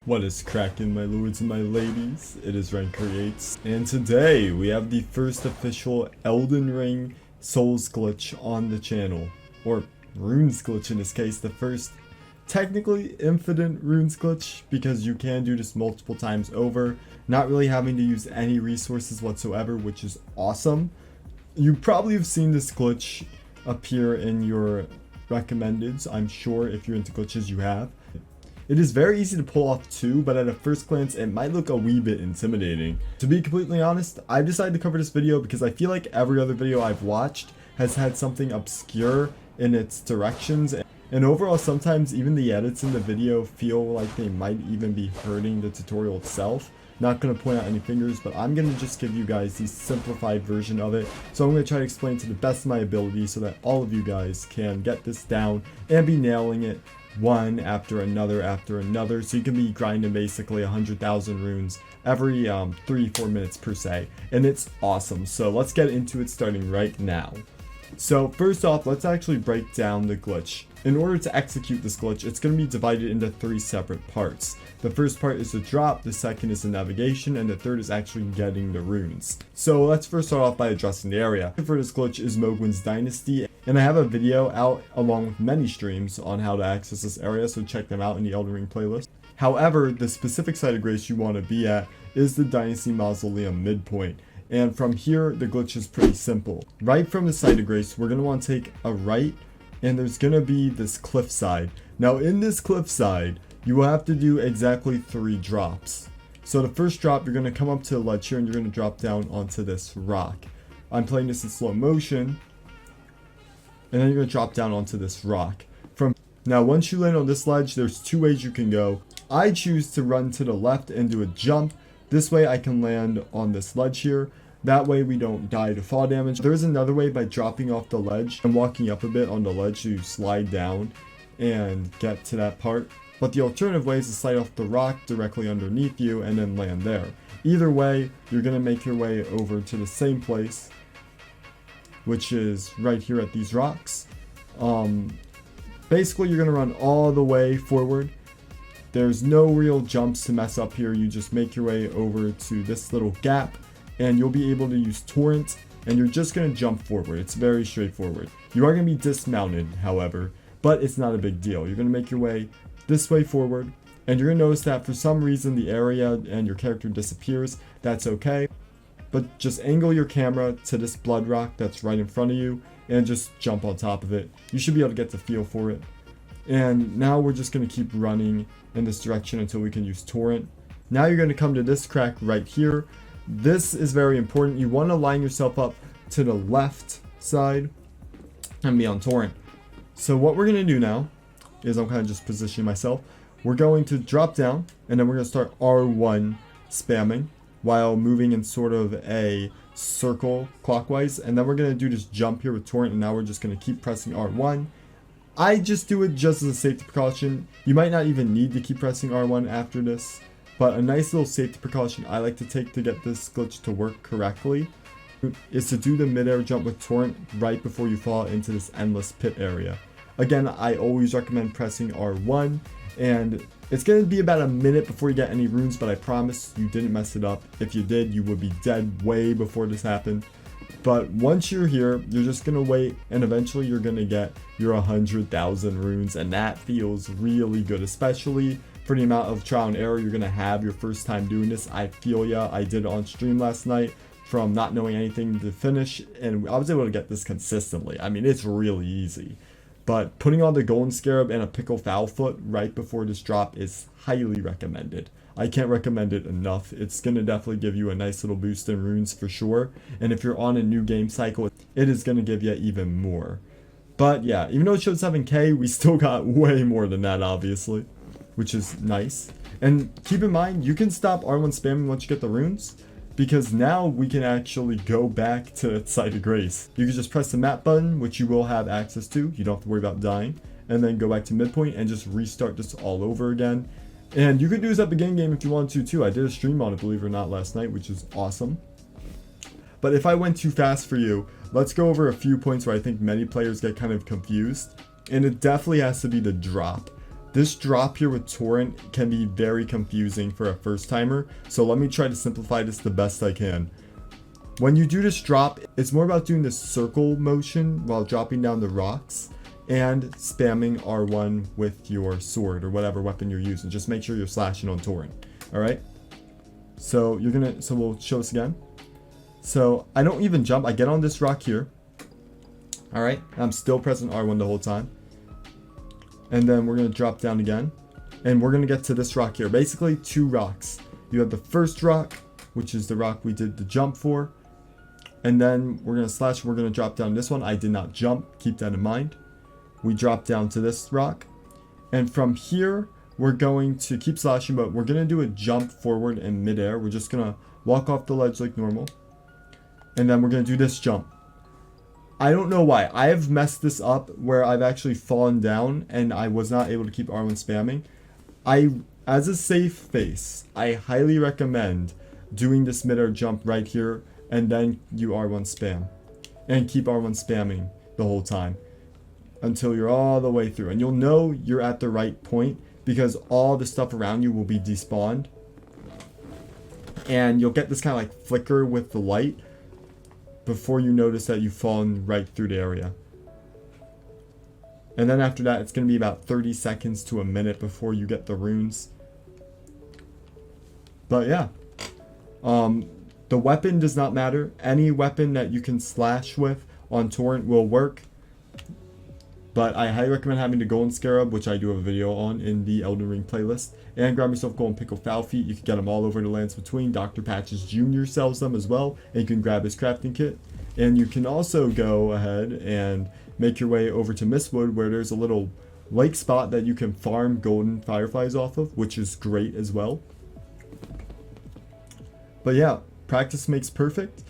What is cracking, my lords and my ladies? It is Rank Creates, and today we have the first official Elden Ring Souls glitch on the channel, or runes glitch in this case, the first technically infinite runes glitch, because you can do this multiple times over, not really having to use any resources whatsoever, which is awesome. You probably have seen this glitch appear in your recommendeds, I'm sure. If you're into glitches, you have. It is very easy to pull off too, but at a first glance it might look a wee bit intimidating. To be completely honest, I decided to cover this video because I feel like every other video I've watched has had something obscure in its directions, and overall sometimes even the edits in the video feel like they might even be hurting the tutorial itself. Not going to point out any fingers, but I'm going to just give you guys the simplified version of it. So I'm going to try to explain to the best of my ability so that all of you guys can get this down and be nailing it one after another, so you can be grinding basically 100,000 runes every 3-4 minutes per se, and it's awesome. So let's get into it starting right now. So first off, let's actually break down the glitch. In order to execute this glitch, it's going to be divided into 3 separate parts. The first part is the drop, the second is the navigation, and the third is actually getting the runes. So let's first start off by addressing the area. For this glitch is Mohgwyn's Dynasty, and I have a video out along with many streams on how to access this area, so check them out in the Elden Ring playlist. However, the specific site of grace you want to be at is the Dynasty Mausoleum midpoint. And from here, the glitch is pretty simple. Right from the site of grace, we're going to want to take a right, and there's going to be this cliffside. Now in this cliffside, you will have to do exactly 3 drops. So the first drop, you're going to come up to the ledge here and you're going to drop down onto this rock. I'm playing this in slow motion. And then you're going to drop down onto this rock. Now once you land on this ledge, there's 2 ways you can go. I choose to run to the left and do a jump. This way I can land on this ledge here. That way we don't die to fall damage. There is another way by dropping off the ledge and walking up a bit on the ledge so you slide down and get to that part. But the alternative way is to slide off the rock directly underneath you and then land there. Either way, you're going to make your way over to the same place, which is right here at these rocks. Basically, you're going to run all the way forward. There's no real jumps to mess up here. You just make your way over to this little gap, and you'll be able to use torrent, and you're just going to jump forward. It's very straightforward. You are going to be dismounted, however, but it's not a big deal. You're going to make your way this way forward, and you're going to notice that for some reason the area and your character disappears. That's okay, but just angle your camera to this blood rock that's right in front of you and just jump on top of it. You should be able to get the feel for it. And now we're just going to keep running in this direction until we can use torrent. Now you're going to come to this crack right here. This is very important. You want to line yourself up to the left side and be on torrent. So what we're going to do now is, I'm kind of just positioning myself. We're going to drop down, and then we're going to start R1 spamming while moving in sort of a circle clockwise, and then we're going to do this jump here with torrent, and now we're just going to keep pressing R1. I just do it just as a safety precaution. You might not even need to keep pressing R1 after this, but a nice little safety precaution I like to take to get this glitch to work correctly is to do the midair jump with torrent right before you fall into this endless pit area. Again, I always recommend pressing R1, and it's going to be about a minute before you get any runes, but I promise you didn't mess it up. If you did, you would be dead way before this happened. But once you're here, you're just going to wait, and eventually you're going to get your 100,000 runes, and that feels really good, especially for the amount of trial and error you're going to have your first time doing this. I feel ya. I did it on stream last night from not knowing anything to finish, and I was able to get this consistently. I mean, it's really easy. But putting on the golden scarab and a pickle foul foot right before this drop is highly recommended. I can't recommend it enough. It's going to definitely give you a nice little boost in runes for sure. And if you're on a new game cycle, it is going to give you even more. But yeah, even though it showed 7k, we still got way more than that, obviously, which is nice. And keep in mind, you can stop R1 spamming once you get the runes, because now we can actually go back to Site of Grace. You can just press the map button, which you will have access to. You don't have to worry about dying. And then go back to midpoint and just restart this all over again. And you could do this at the beginning game if you wanted to too. I did a stream on it, believe it or not, last night, which is awesome. But if I went too fast for you, let's go over a few points where I think many players get kind of confused. And it definitely has to be the drop. This drop here with torrent can be very confusing for a first timer, so let me try to simplify this the best I can. When you do this drop, it's more about doing this circle motion while dropping down the rocks and spamming R1 with your sword or whatever weapon you're using. Just make sure you're slashing on torrent. All right. So we'll show this again. So I don't even jump. I get on this rock here. All right. I'm still pressing R1 the whole time. And then we're going to drop down again. And we're going to get to this rock here. Basically 2 rocks. You have the first rock, which is the rock we did the jump for. And then we're going to slash. We're going to drop down this one. I did not jump. Keep that in mind. We drop down to this rock. And from here, we're going to keep slashing, but we're going to do a jump forward in midair. We're just going to walk off the ledge like normal. And then we're going to do this jump. I don't know why. I have messed this up where I've actually fallen down and I was not able to keep R1 spamming. As a safe face, I highly recommend doing this midair jump right here and then you R1 spam. And keep R1 spamming the whole time until you're all the way through. And you'll know you're at the right point because all the stuff around you will be despawned. And you'll get this kind of like flicker with the light before you notice that you've fallen right through the area. And then after that, it's going to be about 30 seconds to a minute before you get the runes. But yeah. The weapon does not matter. Any weapon that you can slash with on torrent will work. But I highly recommend having the golden scarab, which I do have a video on in the Elden Ring playlist. And grab yourself golden pickle foul feet. You can get them all over the lands between. Dr. Patches Jr. sells them as well. And you can grab his crafting kit. And you can also go ahead and make your way over to Mistwood, where there's a little lake spot that you can farm golden fireflies off of, which is great as well. But yeah, practice makes perfect.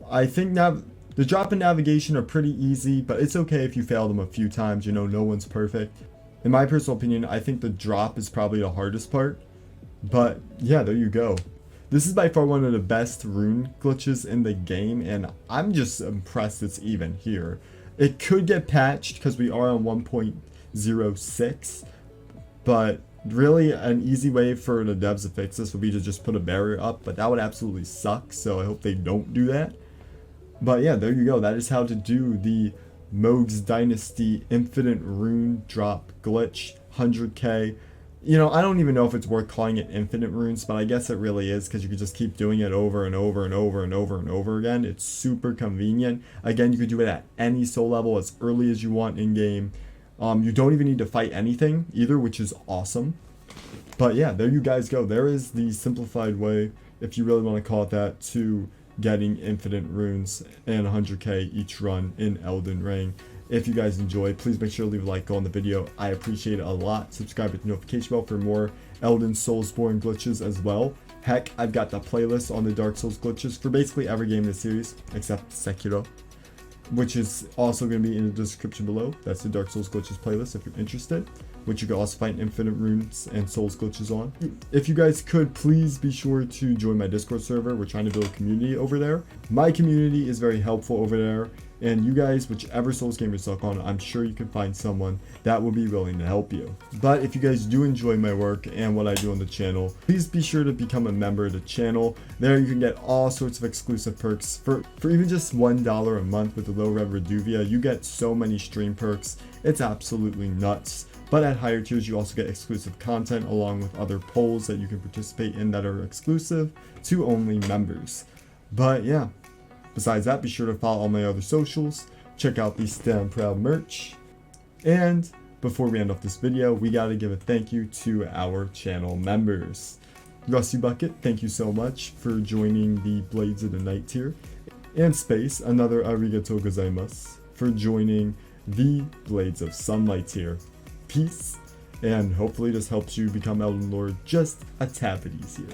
I think the drop and navigation are pretty easy, but it's okay if you fail them a few times. You know, no one's perfect. In my personal opinion, I think the drop is probably the hardest part. But yeah, there you go. This is by far one of the best rune glitches in the game, and I'm just impressed it's even here. It could get patched because we are on 1.06, but really an easy way for the devs to fix this would be to just put a barrier up, but that would absolutely suck, so I hope they don't do that. But yeah, there you go. That is how to do the Moog's Dynasty Infinite Rune Drop Glitch 100k. You know, I don't even know if it's worth calling it infinite runes, but I guess it really is because you could just keep doing it over and over and over and over and over again. It's super convenient. Again, you could do it at any soul level as early as you want in game. You don't even need to fight anything either, which is awesome. But yeah, there you guys go. There is the simplified way, if you really want to call it that, to getting infinite runes and 100k each run in Elden Ring. If you guys enjoyed, please make sure to leave a like on the video. I appreciate it a lot. Subscribe with the notification bell for more Elden Soulsborne glitches as well. Heck, I've got the playlist on the Dark Souls glitches for basically every game in the series except Sekiro, which is also going to be in the description below. That's the Dark Souls glitches playlist if you're interested, which you can also find infinite runes and souls glitches on. If you guys could, please be sure to join my Discord server. We're trying to build a community over there. My community is very helpful over there, and you guys, whichever Souls game you're stuck on, I'm sure you can find someone that will be willing to help you. But if you guys do enjoy my work and what I do on the channel, please be sure to become a member of the channel. There you can get all sorts of exclusive perks for even just $1 a month with the low rev Reduvia. You get so many stream perks. It's absolutely nuts. But at higher tiers, you also get exclusive content along with other polls that you can participate in that are exclusive to only members. But yeah, besides that, be sure to follow all my other socials, check out the Stand Proud merch, and before we end off this video, we gotta give a thank you to our channel members. Rusty Bucket, thank you so much for joining the Blades of the Night tier, and Space, another arigatou gozaimasu, for joining the Blades of Sunlight tier. Peace, and hopefully this helps you become Elden Lord just a tad bit easier.